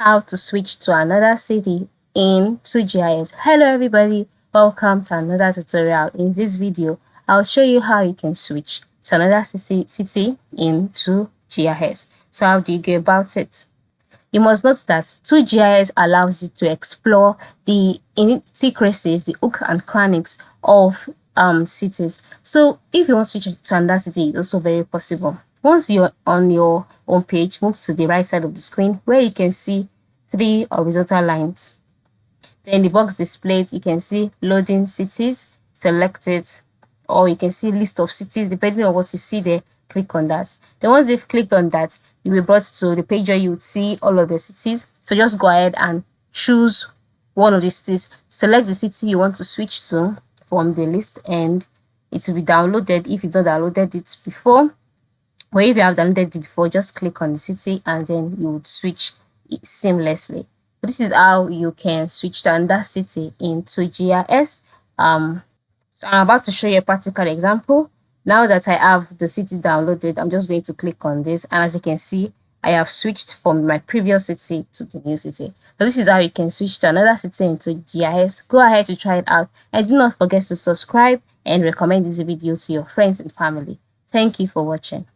how to switch to another city in QGIS. Hello everybody, welcome to another tutorial. In this video, I'll show you how you can switch to another city in QGIS. So how do you go about it? You must note that QGIS allows you to explore the intricacies, the hooks and crannies of cities. So if you want to switch to another city, it's also very possible. Once you're on your home page, move to the right side of the screen where you can see 3 horizontal lines. Then the box displayed, you can see loading cities, select it, or you can see list of cities. Depending on what you see there, click on that. Then once they've clicked on that, you'll be brought to the page where you would see all of the cities. So just go ahead and choose one of the cities. Select the city you want to switch to from the list, and it will be downloaded if you've not downloaded it before. Or if you have downloaded it before, just click on the city and then you would switch it seamlessly. So this is how you can switch to another city into GIS. So I'm about to show you a practical example. Now that I have the city downloaded, I'm just going to click on this, and as you can see, I have switched from my previous city to the new city. So this is how you can switch to another city into GIS. Go ahead to try it out, and do not forget to subscribe and recommend this video to your friends and family. Thank you for watching.